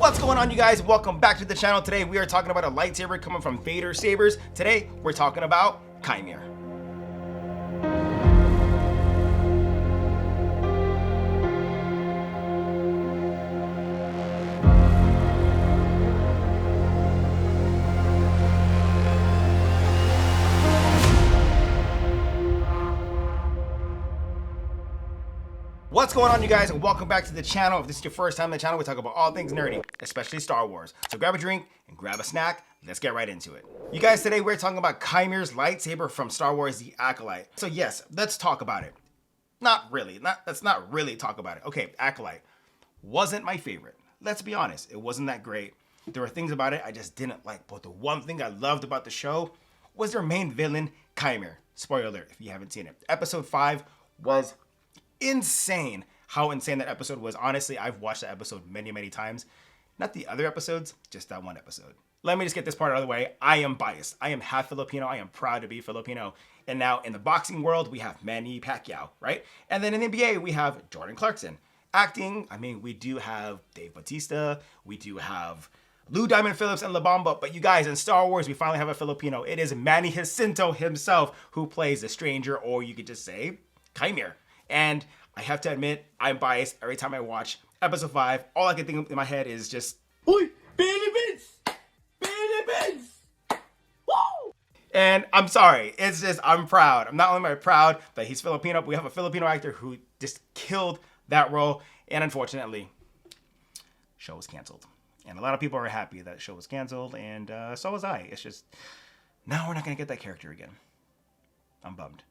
What's going on, you guys? Welcome back to the channel. Today we are talking about a lightsaber coming from Vaders Sabers. Today we're talking about Qimir. What's going on, you guys, and welcome back to the channel. If this is your first time on the channel, we talk about all things nerdy, especially Star Wars. So grab a drink and grab a snack. Let's get right into it. You guys, today we're talking about Qimir's lightsaber from Star Wars, the Acolyte. So yes, let's talk about it. Let's not really talk about it. Okay, Acolyte wasn't my favorite. Let's be honest, it wasn't that great. There were things about it I just didn't like, but the one thing I loved about the show was their main villain, Qimir. Spoiler alert if you haven't seen it. Episode 5 was insane. How insane that episode was. Honestly, I've watched that episode many times. Not the other episodes, just that one episode. Let me just get this part out of the way. I am biased. I am half Filipino. I am proud to be Filipino. And now in the boxing world, we have Manny Pacquiao, right? And then in the NBA, we have Jordan Clarkson. Acting, I mean, we do have Dave Bautista. We do have Lou Diamond Phillips and La Bamba. But you guys, in Star Wars, we finally have a Filipino. It is Manny Jacinto himself who plays the stranger, or you could just say Qimir. And I have to admit, I'm biased. Every time I watch episode 5, all I can think in my head is just, "Oi, Philippines! Philippines! Woo!" And I'm sorry, it's just, I'm proud. I'm not only am I proud that he's Filipino, but we have a Filipino actor who just killed that role. And unfortunately, show was canceled. And a lot of people are happy that show was canceled, and so was I. It's just, now we're not gonna get that character again. I'm bummed.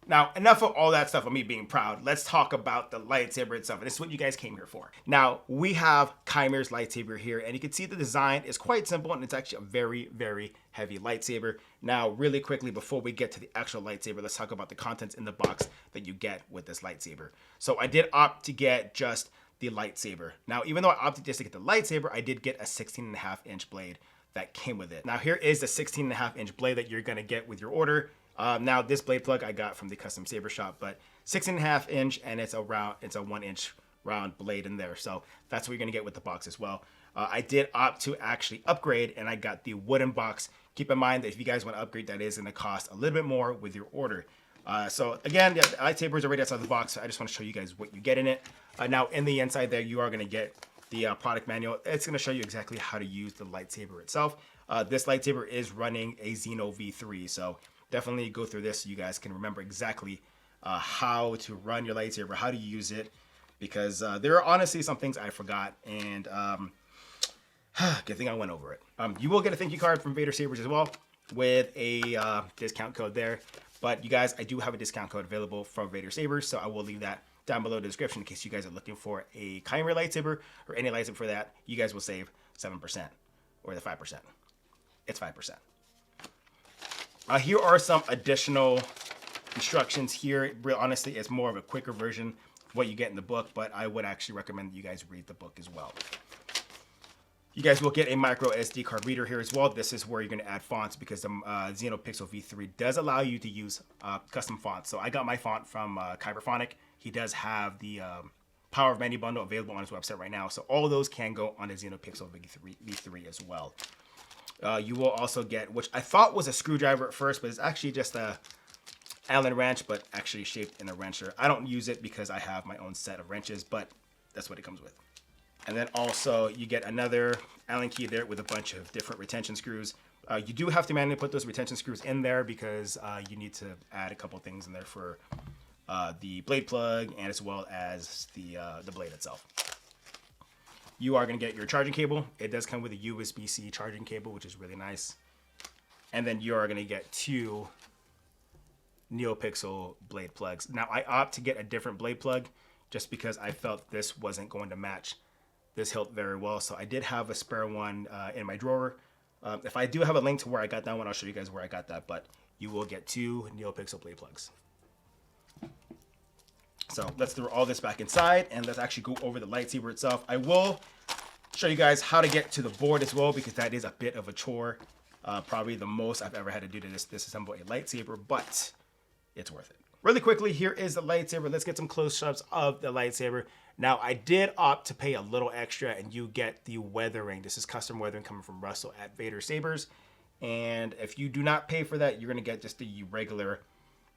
Now, enough of all that stuff of me being proud. Let's talk about the lightsaber itself. And this is what you guys came here for. Now, we have Qimir's lightsaber here, and you can see the design is quite simple, and it's actually a very heavy lightsaber. Now, really quickly, before we get to the actual lightsaber, let's talk about the contents in the box that you get with this lightsaber. So I did opt to get just the lightsaber. Now, even though I opted just to get the lightsaber, I did get a 16.5-inch blade that came with it. Now, here is the 16.5-inch blade that you're gonna get with your order. Now this blade plug I got from the custom saber shop, but 6.5-inch, and it's a 1-inch round blade in there. So that's what you're gonna get with the box as well. I did opt to actually upgrade, and I got the wooden box. Keep in mind that if you guys want to upgrade, that is gonna cost a little bit more with your order. So again, the lightsaber is already outside the box. So I just want to show you guys what you get in it. Now in the inside there, you are gonna get the product manual. It's gonna show you exactly how to use the lightsaber itself. This lightsaber is running a Xeno V3, so definitely go through this so you guys can remember exactly how to run your lightsaber, how to use it, because there are honestly some things I forgot, and good thing I went over it. You will get a thank you card from Vaders Sabers as well with a discount code there, but you guys, I do have a discount code available from Vaders Sabers, so I will leave that down below in the description in case you guys are looking for a Qimir lightsaber or any lightsaber for that. You guys will save 7% or the 5%. It's 5%. Here are some additional instructions here. Real honestly, it's more of a quicker version of what you get in the book, but I would actually recommend that you guys read the book as well. You guys will get a micro SD card reader here as well. This is where you're going to add fonts, because the Xenopixel V3 does allow you to use custom fonts. So I got my font from Kyberphonic. He does have the Power of Many bundle available on his website right now. So all those can go on the Xenopixel V3 as well. You will also get, which I thought was a screwdriver at first, but it's actually just a Allen wrench, but actually shaped in a wrencher. I don't use it because I have my own set of wrenches, but that's what it comes with. And then also you get another Allen key there with a bunch of different retention screws. You do have to manually put those retention screws in there because you need to add a couple things in there for the blade plug and as well as the blade itself. You are going to get your charging cable. It does come with a USB-C charging cable, which is really nice. And then you are going to get 2 NeoPixel blade plugs. Now, I opt to get a different blade plug just because I felt this wasn't going to match this hilt very well. So I did have a spare one in my drawer. If I do have a link to where I got that one, I'll show you guys where I got that. But you will get 2 NeoPixel blade plugs. So let's throw all this back inside and let's actually go over the lightsaber itself. I will show you guys how to get to the board as well, because that is a bit of a chore. Probably the most I've ever had to do to disassemble a lightsaber, but it's worth it. really quickly, here is the lightsaber. Let's get some close-ups of the lightsaber. Now, I did opt to pay a little extra, and you get the weathering. This is custom weathering coming from Russell at Vaders Sabers. And if you do not pay for that, you're going to get just the regular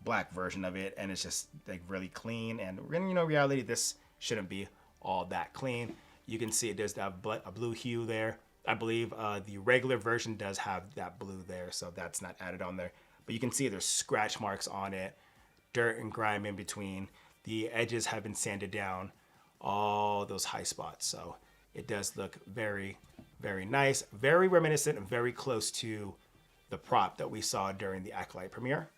black version of it, and it's just like really clean. And in reality, this shouldn't be all that clean. You can see it does have a blue hue there. I believe the regular version does have that blue there, so that's not added on there. But you can see there's scratch marks on it, dirt and grime in between. The edges have been sanded down, all those high spots. So it does look very, very nice, very reminiscent and very close to the prop that we saw during the Acolyte premiere.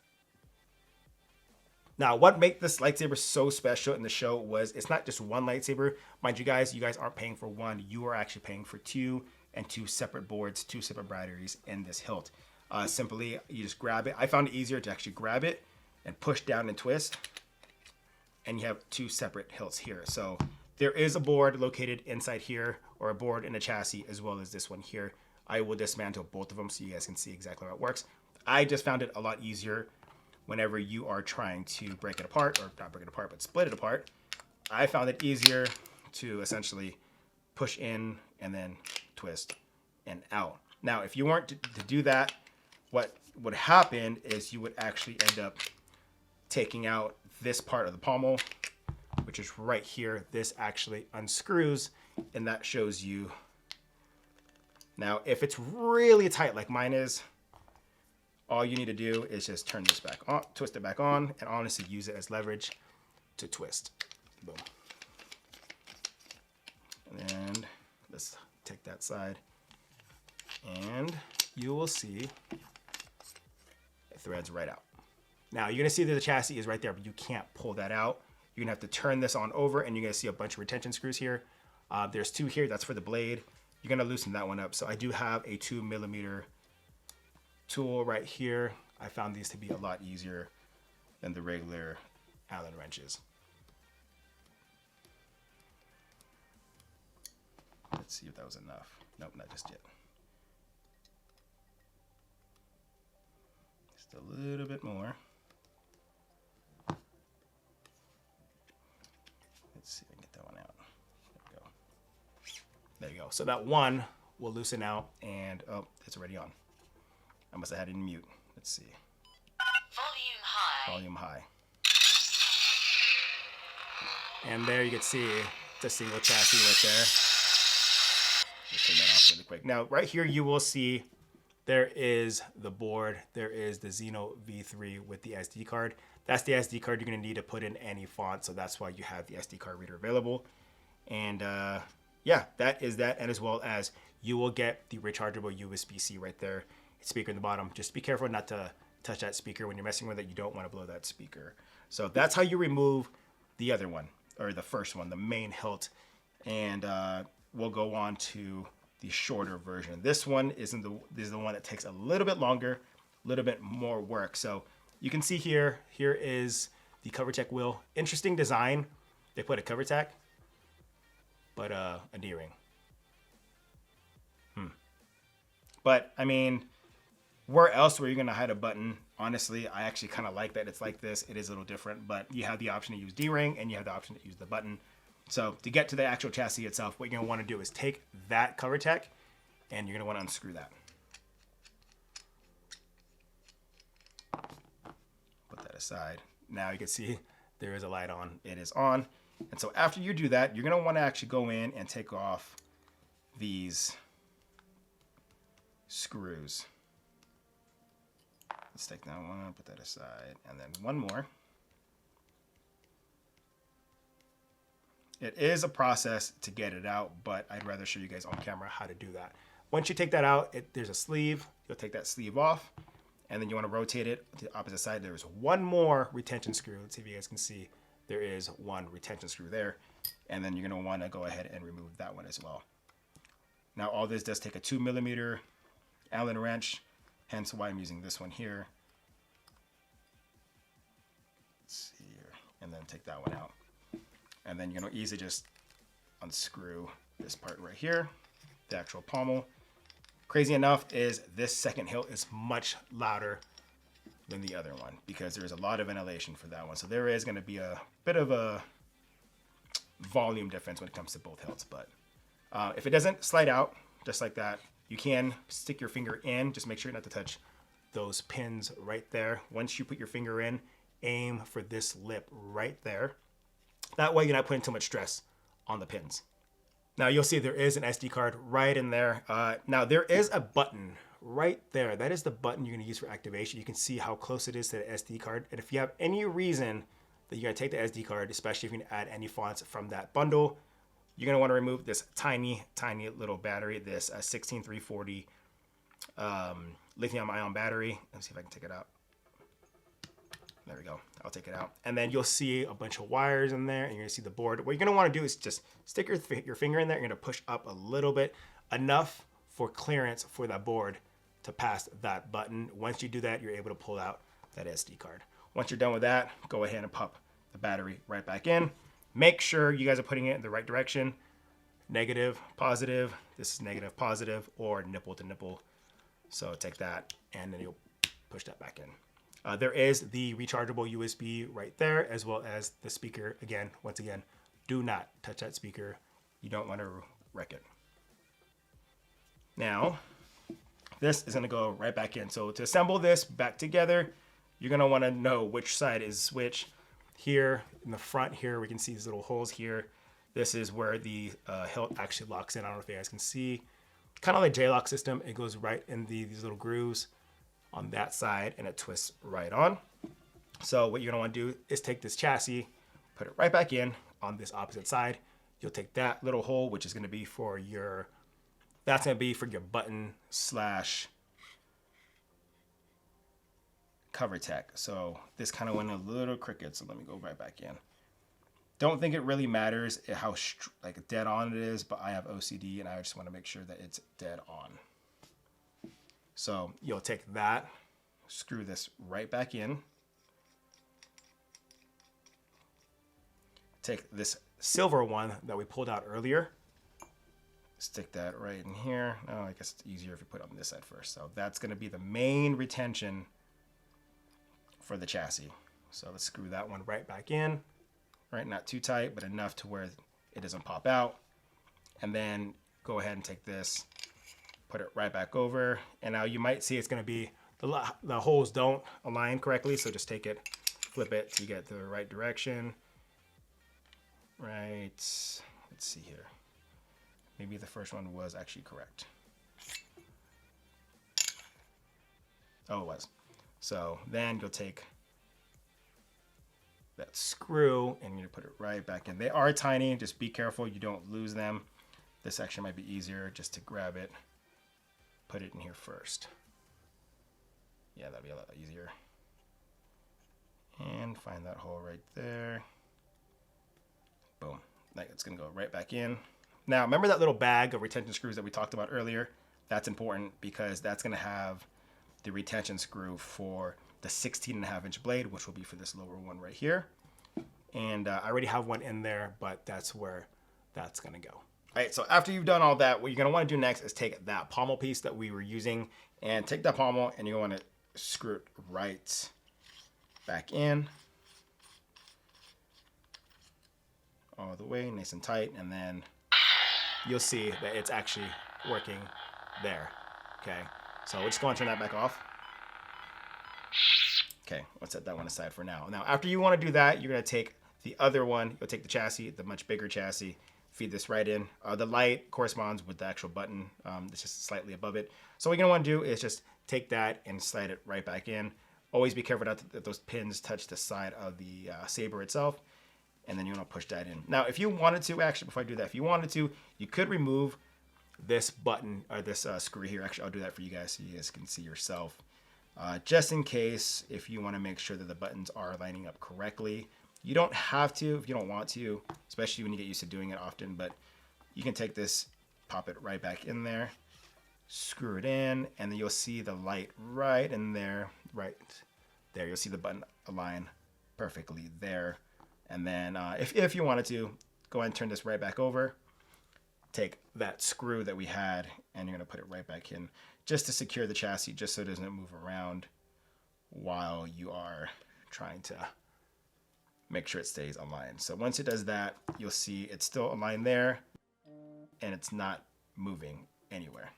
Now, what makes this lightsaber so special in the show was it's not just one lightsaber. Mind you guys aren't paying for one. You are actually paying for two, and two separate boards, two separate batteries in this hilt. Simply, you just grab it. I found it easier to actually grab it and push down and twist. And you have two separate hilts here. So there is a board located inside here, or a board in the chassis, as well as this one here. I will dismantle both of them so you guys can see exactly how it works. I just found it a lot easier whenever you are trying to break it apart, or not break it apart, but split it apart. I found it easier to essentially push in and then twist and out. Now, if you weren't to do that, what would happen is you would actually end up taking out this part of the pommel, which is right here. This actually unscrews, and that shows you. Now, if it's really tight like mine is, all you need to do is just turn this back on, twist it back on, and honestly use it as leverage to twist. Boom. And let's take that side, and you will see it threads right out. Now you're gonna see that the chassis is right there, but you can't pull that out. You're gonna have to turn this on over, and you're gonna see a bunch of retention screws here. There's two here, that's for the blade. You're gonna loosen that one up. So I do have a 2mm tool right here. I found these to be a lot easier than the regular Allen wrenches. Let's see if that was enough. Nope, not just yet. Just a little bit more. Let's see if I can get that one out. There we go. There you go. So that one will loosen out, and oh, it's already on. I must have had it in mute. Let's see. Volume high. Volume high. And there you can see the single chassis right there. Let's turn that off really quick. Now, right here, you will see there is the board. There is the Xeno V3 with the SD card. That's the SD card you're going to need to put in any font, so that's why you have the SD card reader available. And yeah, that is that. And as well as you will get the rechargeable USB-C right there. Speaker in the bottom. Just be careful not to touch that speaker when you're messing with it. You don't want to blow that speaker. So that's how you remove the other one, or the first one, the main hilt. And we'll go on to the shorter version. This one this is the one that takes a little bit longer, a little bit more work. So you can see here is the CoverTech wheel. Interesting design. They put a CoverTech, but a D-ring. But I mean, where else were you gonna hide a button? Honestly, I actually kind of like that it's like this. It is a little different, but you have the option to use D-ring and you have the option to use the button. So to get to the actual chassis itself, what you're gonna want to do is take that CoverTech and you're gonna want to unscrew that. Put that aside. Now you can see there is a light on. It is on. And so after you do that, you're gonna want to actually go in and take off these screws. Let's take that one, put that aside, and then one more. It is a process to get it out, but I'd rather show you guys on camera how to do that. Once you take that out, there's a sleeve. You'll take that sleeve off, and then you want to rotate it to the opposite side. There's one more retention screw. Let's see if you guys can see. There is one retention screw there, and then you're going to want to go ahead and remove that one as well. Now, all this does take a 2mm Allen wrench, hence why I'm using this one here. Let's see here, and then take that one out. And then you're gonna easily just unscrew this part right here, the actual pommel. Crazy enough is this second hilt is much louder than the other one because there's a lot of ventilation for that one. So there is going to be a bit of a volume difference when it comes to both hilts. But if it doesn't slide out just like that, you can stick your finger in. Just make sure not to touch those pins right there. Once you put your finger in, aim for this lip right there. That way you're not putting too much stress on the pins. Now you'll see there is an SD card right in there. Now there is a button right there. That is the button you're going to use for activation. You can see how close it is to the SD card. And if you have any reason that you're going to take the SD card, especially if you're going to add any fonts from that bundle, you're going to want to remove this tiny little battery, this 16340 lithium ion battery. Let's see if I can take it out. There we go. I'll take it out. And then you'll see a bunch of wires in there and you're gonna see the board. What you're gonna wanna do is just stick your finger in there. You're gonna push up a little bit, enough for clearance for that board to pass that button. Once you do that, you're able to pull out that SD card. Once you're done with that, go ahead and pop the battery right back in. Make sure you guys are putting it in the right direction. Negative, positive, this is negative, positive, or nipple to nipple. So take that and then you'll push that back in. There is the rechargeable USB right there, as well as the speaker. Again, once again, do not touch that speaker. You don't want to wreck it. Now, this is going to go right back in. So to assemble this back together, you're going to want to know which side is which. Here in the front here, we can see these little holes here. This is where the hilt actually locks in. I don't know if you guys can see. Kind of like J-lock system. It goes right in these little grooves on that side and it twists right on. So what you're gonna wanna do is take this chassis, put it right back in on this opposite side. You'll take that little hole, which is gonna be for your, that's gonna be for your button slash cover tech. So this kind of went a little crooked, so let me go right back in. Don't think it really matters how like dead on it is, but I have OCD and I just wanna make sure that it's dead on. So you'll take that, screw this right back in. Take this silver one that we pulled out earlier. Stick that right in here. Oh, I guess it's easier if you put it on this side first. So that's gonna be the main retention for the chassis. So let's screw that one right back in. Right, not too tight, but enough to where it doesn't pop out. And then go ahead and take this, put it right back over. And now you might see it's gonna be, the holes don't align correctly. So just take it, flip it to get the right direction. Right, let's see here. Maybe the first one was actually correct. Oh, it was. So then you'll take that screw and you're gonna put it right back in. They are tiny, just be careful you don't lose them. This section might be easier just to grab it. Put it in here first. Yeah, that'd be a lot easier. And find that hole right there. Boom. Like it's gonna go right back in. Now, remember that little bag of retention screws that we talked about earlier? That's important because that's gonna have the retention screw for the 16.5-inch blade, which will be for this lower one right here. And I already have one in there, but that's where that's gonna go. All right, so after you've done all that, what you're gonna wanna do next is take that pommel piece that we were using and take that pommel and you wanna screw it right back in. All the way, nice and tight, and then you'll see that it's actually working there, okay? So we're just going to turn that back off. Okay, let's set that one aside for now. Now, after you want to do that, you're going to take the other one. You'll take the chassis, the much bigger chassis, feed this right in. The light corresponds with the actual button. It's just slightly above it. So what you're going to want to do is just take that and slide it right back in. Always be careful not that those pins touch the side of the saber itself. And then you want to push that in. Now, if you wanted to, actually, before I do that, if you wanted to, you could remove this button or this screw here. Actually, I'll do that for you guys so you guys can see yourself. Just in case, if you want to make sure that the buttons are lining up correctly. You don't have to if you don't want to, especially when you get used to doing it often, but you can take this, pop it right back in there, screw it in, and then you'll see the light right in there, right there. You'll see the button align perfectly there. And then if you wanted to, go ahead and turn this right back over. Take that screw that we had and you're gonna put it right back in just to secure the chassis, just so it doesn't move around while you are trying to make sure it stays aligned. So once it does that, you'll see it's still aligned there and it's not moving anywhere.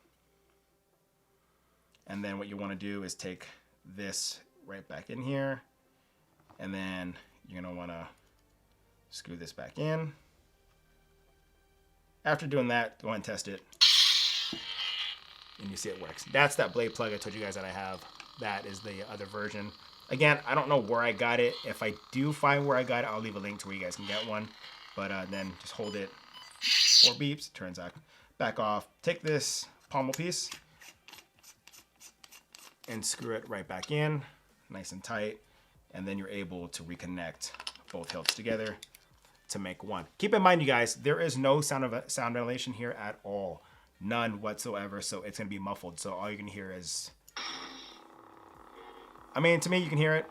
And then what you want to do is take this right back in here, and then you're going to want to screw this back in. After doing that, go ahead and test it. And you see it works. That's that blade plug I told you guys that I have. That is the other version. Again, I don't know where I got it. If I do find where I got it, I'll leave a link to where you guys can get one. But then just hold it 4 beeps, turns out back off. Take this pommel piece and screw it right back in, nice and tight. And then you're able to reconnect both hilts together to make one. Keep in mind, you guys, there is no sound ventilation here at all. None whatsoever. So it's going to be muffled. So all you can hear is, I mean, to me, you can hear it.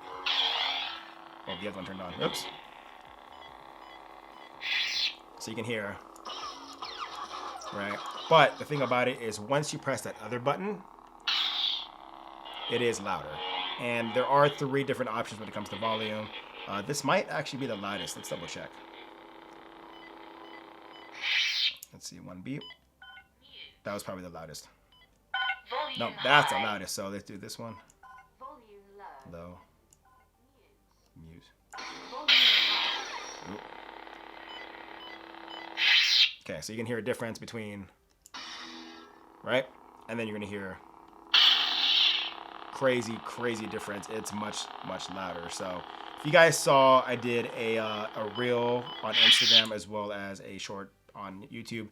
Oh, the other one turned on. Oops. So you can hear, right? But the thing about it is once you press that other button, it is louder. And there are 3 different options when it comes to volume. This might actually be the loudest. Let's double check. Let's see, 1 beep. That was probably the loudest. No, that's the loudest. So let's do this one. Low. Mute. Okay, so you can hear a difference between, right? And then you're gonna hear crazy difference. It's much louder. So if you guys saw, I did a reel on Instagram as well as a short on YouTube.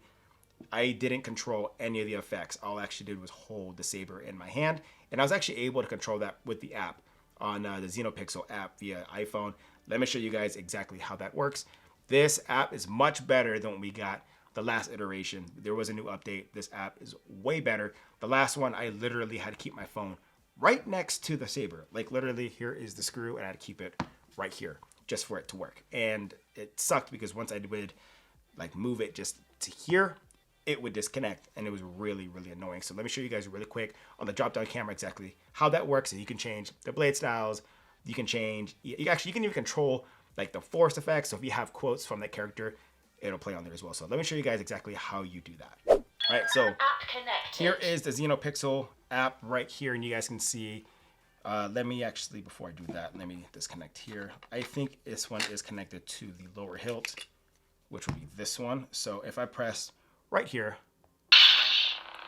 I didn't control any of the effects. All I actually did was hold the saber in my hand, and I was actually able to control that with the app on the Xenopixel app via iPhone. Let me show you guys exactly how that works. This app is much better than what we got the last iteration. There was a new update. This app is way better. The last one, I literally had to keep my phone right next to the saber. Like literally, here is the screw, and I had to keep it right here just for it to work. And it sucked because once I would like move it just to here, it would disconnect, and it was really annoying. So let me show you guys really quick on the drop down camera exactly how that works. And you can change the blade styles. You can change, you can even control like the force effects. So if you have quotes from that character, it'll play on there as well. So let me show you guys exactly how you do that. All right, so here is the Xenopixel app right here, and you guys can see. Let me actually, before I do that, let me disconnect here. I think this one is connected to the lower hilt, which will be this one. So if I press right here,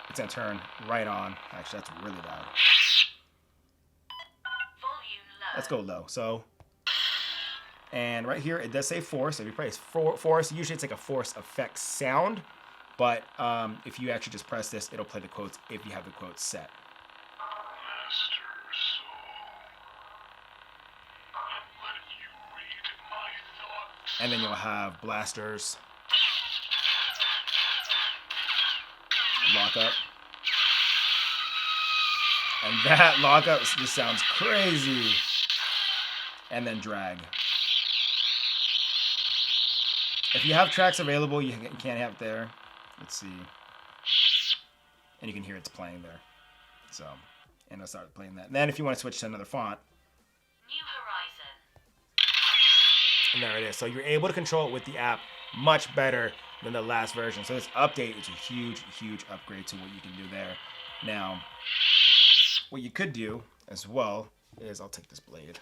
it's gonna turn right on. Actually, that's really loud. Let's go low. So, and right here, it does say force. If you press force, usually it's like a force effect sound. But if you actually just press this, it'll play the quotes if you have the quotes set. And then you'll have blasters, lockup, and that lockup just sounds crazy. And then drag. If you have tracks available, you can't have it there. Let's see. And you can hear it's playing there. So, and I'll start playing that. And then if you want to switch to another font, New Horizon. and there it is. So you're able to control it with the app much better than the last version. So this update is a huge upgrade to what you can do there. Now, what you could do as well is, I'll take this blade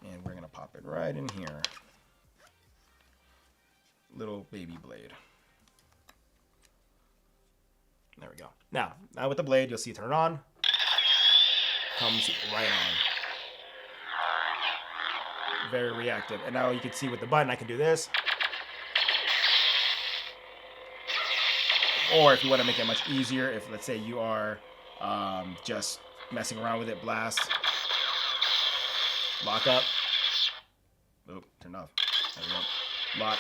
and we're gonna pop it right in here. Little baby blade. There we go. Now with the blade, you'll see it turn on. Comes right on. Very reactive. And now you can see with the button, I can do this. Or if you want to make it much easier, if let's say you are just messing around with it, blast, lock up. Oop, turned off. There we go. Lock.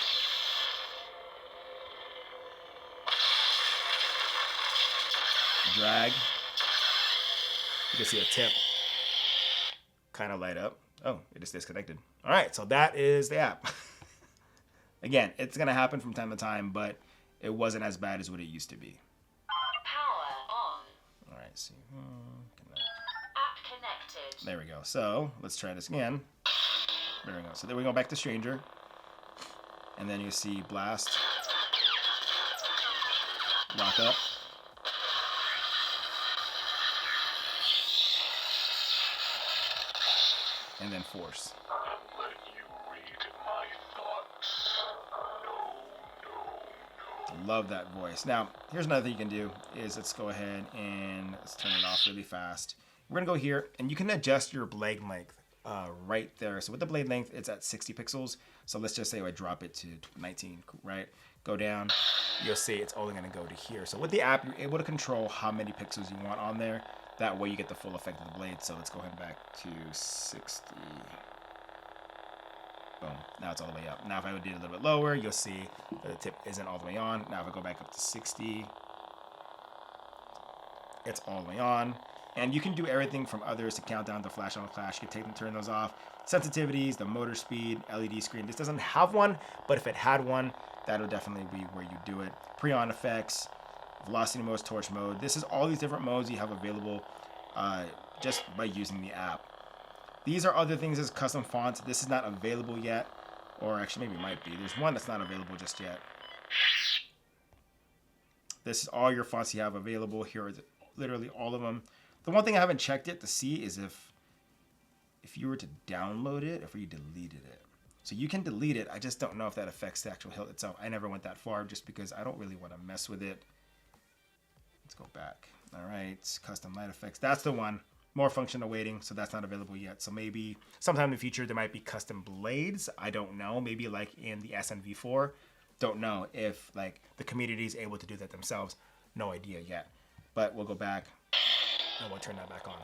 Drag. You can see a tip kind of light up. Oh, it just disconnected. All right, so that is the app. Again, it's going to happen from time to time, but it wasn't as bad as what it used to be. Power on. All right, see. App Disconnected. There we go. So let's try this again. There we go. So then we go back to Stranger. And then you see Blast. Lock up. And then Force. I'll let you read my thoughts. No. Love that voice. Now, here's another thing you can do is let's go ahead and let's turn it off really fast. We're going to go here and you can adjust your blade length right there. So with the blade length, it's at 60 pixels. So let's just say I drop it to 19, right? Go down, you'll see it's only going to go to here. So with the app, you're able to control how many pixels you want on there. That way you get the full effect of the blade. So let's go ahead and back to 60. Boom. Now it's all the way up. Now if I would do it a little bit lower, you'll see that the tip isn't all the way on. Now if I go back up to 60, it's all the way on. And you can do everything from others to countdown to flash on flash. You can take them, turn those off. Sensitivities, the motor speed, LED screen. This doesn't have one, but if it had one, that'll definitely be where you do it. Pre-on effects, velocity modes, torch mode. This is all these different modes you have available just by using the app. These are other things as custom fonts. This is not available yet, or actually maybe it might be. There's one that's not available just yet. This is all your fonts you have available. Here are literally all of them. The one thing I haven't checked yet to see is if you were to download it, if you deleted it. So you can delete it. I just don't know if that affects the actual hilt itself. I never went that far just because I don't really want to mess with it. Let's go back. All right, custom light effects. That's the one. More function awaiting, so that's not available yet. So maybe sometime in the future there might be custom blades. I don't know. Maybe like in the SMV4. Don't know if like the community is able to do that themselves. No idea yet. But we'll go back and we'll turn that back on.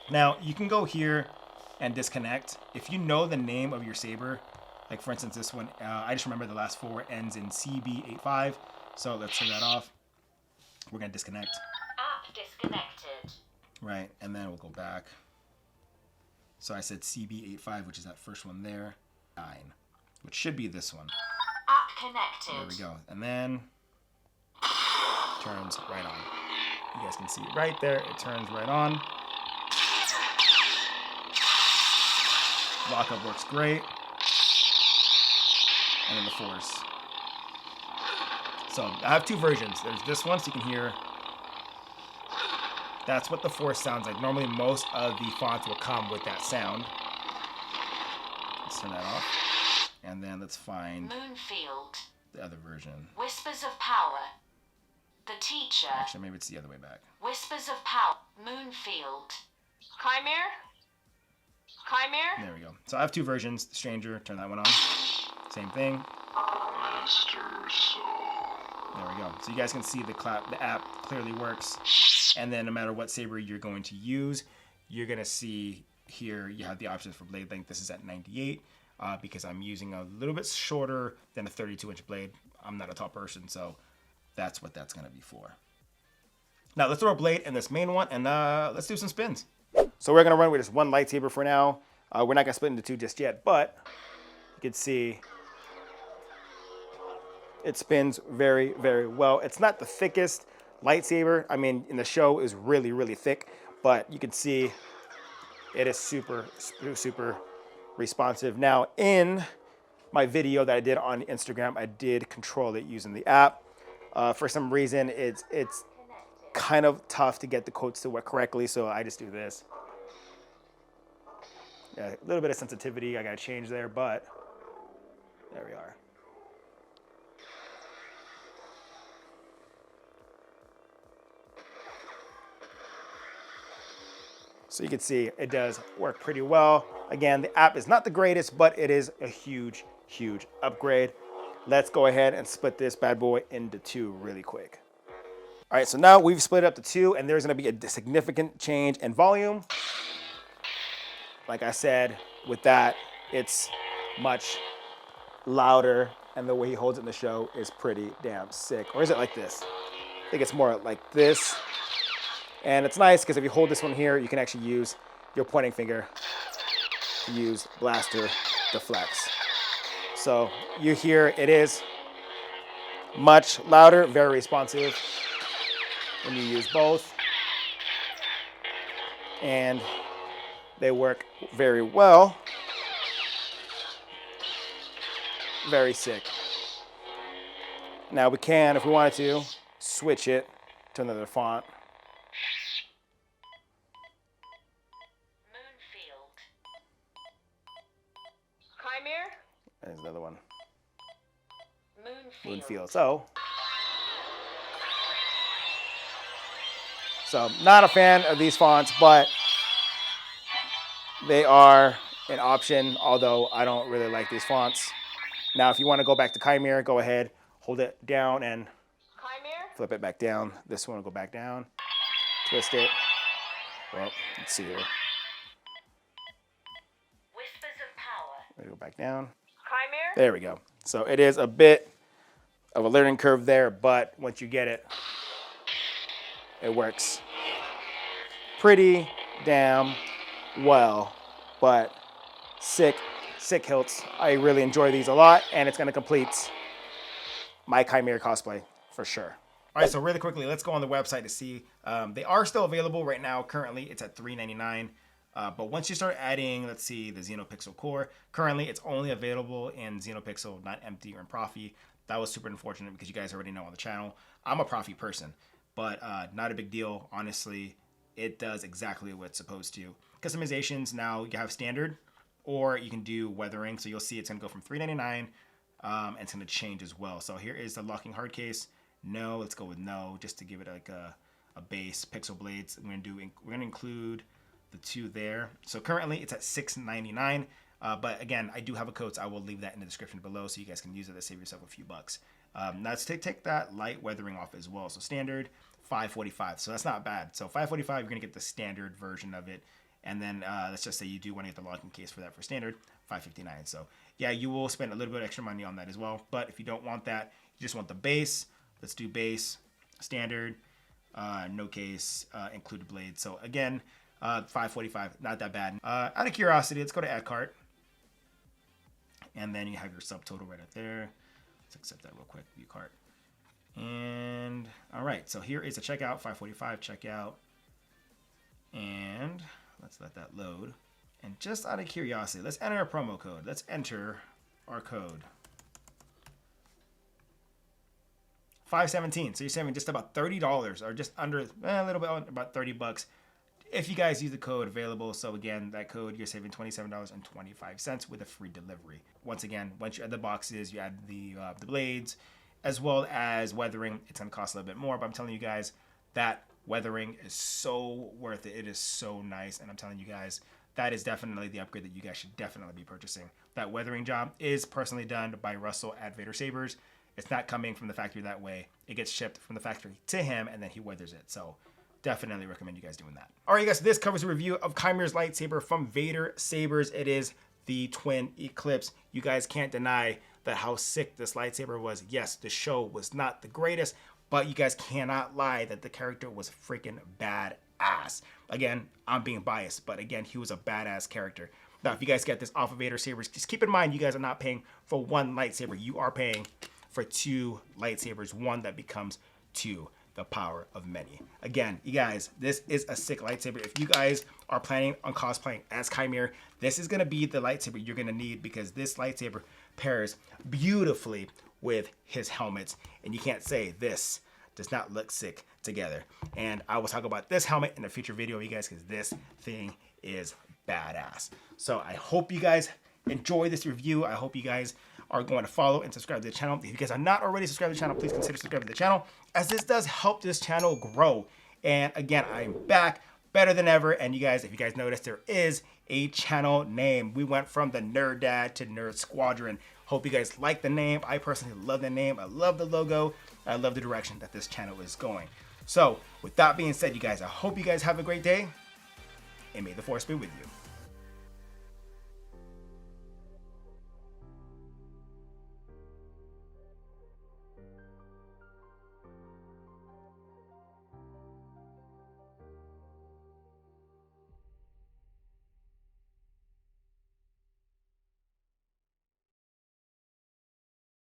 Now you can go here and disconnect. If you know the name of your saber, like for instance this one, I just remember the last 4 ends in CB85. So let's turn that off. We're gonna disconnect. App disconnected. Right, and then we'll go back. So I said CB85, which is that first one there. 9, which should be this one. App connected. There we go. And then turns right on. You guys can see it right there. It turns right on. Lockup works great. And then the Force. So I have 2 versions. There's this one, so you can hear. That's what the Force sounds like. Normally, most of the fonts will come with that sound. Let's turn that off. And then let's find Moonfield. the other version. Whispers of power. The teacher. Actually, maybe it's the other way back. Whispers of power. Moonfield. Qimir? Qimir? There we go. So I have 2 versions. The Stranger, turn that one on. Same thing. Master Soul. There we go. So you guys can see the app clearly works. And then no matter what saber you're going to use, you're going to see here you have the options for blade length. This is at 98 because I'm using a little bit shorter than a 32-inch blade. I'm not a tall person, so that's what that's going to be for. Now let's throw a blade in this main one and let's do some spins. So we're going to run with just one lightsaber for now. We're not going to split into 2 just yet, but you can see it spins very, very well. It's not the thickest lightsaber. I mean, in the show is really, really thick, but you can see it is super, super responsive. Now, in my video that I did on Instagram, I did control it using the app. For some reason, it's kind of tough to get the quotes to work correctly, so I just do this. Yeah, a little bit of sensitivity I gotta change there, but there we are. So you can see it does work pretty well. Again, the app is not the greatest, but it is a huge, huge upgrade. Let's go ahead and split this bad boy into 2 really quick. All right, so now we've split it up to 2, and there's gonna be a significant change in volume. Like I said, with that, it's much louder, and the way he holds it in the show is pretty damn sick. Or is it like this? I think it's more like this. And it's nice because if you hold this one here, you can actually use your pointing finger to use blaster to flex. So you hear it is much louder, very responsive when you use both. And They work very well. Very sick. Now we can, if we wanted to, switch it to another font. Moonfield. Qimir? There's another one. Moonfield. Moonfield. So not a fan of these fonts, but they are an option, although I don't really like these fonts. Now, if you want to go back to Qimir, go ahead, hold it down and Qimir? flip it back down. This one will go back down, twist it. Well, let's see here. Whispers of power. Let me go back down. Qimir? There we go. So it is a bit of a learning curve there, but once you get it, it works pretty damn well. But sick hilts. I really enjoy these a lot, and it's going to complete my Qimir cosplay for sure. All right, so really quickly, let's go on the website to see. They are still available right now. Currently, it's at $3.99. But once you start adding, let's see, the Xenopixel core, currently it's only available in Xenopixel, not empty or in Profi. That was super unfortunate because you guys already know on the channel, I'm a Profi person, but not a big deal. Honestly, it does exactly what it's supposed to. Customizations, now you have standard, or you can do weathering. So you'll see it's going to go from $3.99, and it's going to change as well. So here is the locking hard case. No, let's go with no, just to give it like a base. Pixel blades, we're going to include the two there. So currently it's at $6.99. But again, I do have a code, so I will leave that in the description below so you guys can use it to save yourself a few bucks. Now let's take that light weathering off as well. So standard, $5.45. So that's not bad. So $5.45, you're going to get the standard version of it. And then let's just say you do want to get the locking case for that for standard, $5.59. So yeah, you will spend a little bit extra money on that as well. But if you don't want that, you just want the base, let's do base, standard, no case, included blade. So again, $5.45, not that bad. Out of curiosity, let's go to add cart. And then you have your subtotal right up there. Let's accept that real quick, view cart. And all right, so here is a checkout, $5.45 checkout. And let's let that load. And just out of curiosity, let's enter a promo code. Let's enter our code. 517. So you're saving just about $30, or just under a little bit, about 30 bucks. If you guys use the code available. So again, that code, you're saving $27.25 with a free delivery. Once again, once you add the boxes, you add the blades, as well as weathering, it's going to cost a little bit more. But I'm telling you guys, that weathering is so worth it. It is so nice. And I'm telling you guys, that is definitely the upgrade that you guys should definitely be purchasing. That weathering job is personally done by Russell at Vaders Sabers. It's not coming from the factory that way. It gets shipped from the factory to him, and then he weathers it. So definitely recommend you guys doing that. All right, you guys, so this covers a review of Qimir's lightsaber from Vaders Sabers. It is the Twin Eclipse. You guys can't deny that how sick this lightsaber was. Yes, the show was not the greatest, but you guys cannot lie that the character was freaking badass. Again, I'm being biased, but again, he was a badass character. Now, if you guys get this off of Vaders Sabers, just keep in mind you guys are not paying for one lightsaber. You are paying for two lightsabers, one that becomes two. The power of many. Again, you guys, this is a sick lightsaber. If you guys are planning on cosplaying as Qimir, this is going to be the lightsaber you're going to need, because this lightsaber pairs beautifully with his helmets, and you can't say this does not look sick together. And I will talk about this helmet in a future video, you guys, because this thing is badass. So I hope you guys enjoy this review. I hope you guys are going to follow and subscribe to the channel. If you guys are not already subscribed to the channel, please consider subscribing to the channel, as this does help this channel grow. And again, I'm back better than ever. And you guys, if you guys noticed, there is a channel name. We went from the Nerd Dad to Nerd Squadron. Hope you guys like the name. I personally love the name. I love the logo. I love the direction that this channel is going. So with that being said, you guys, I hope you guys have a great day, and may the Force be with you.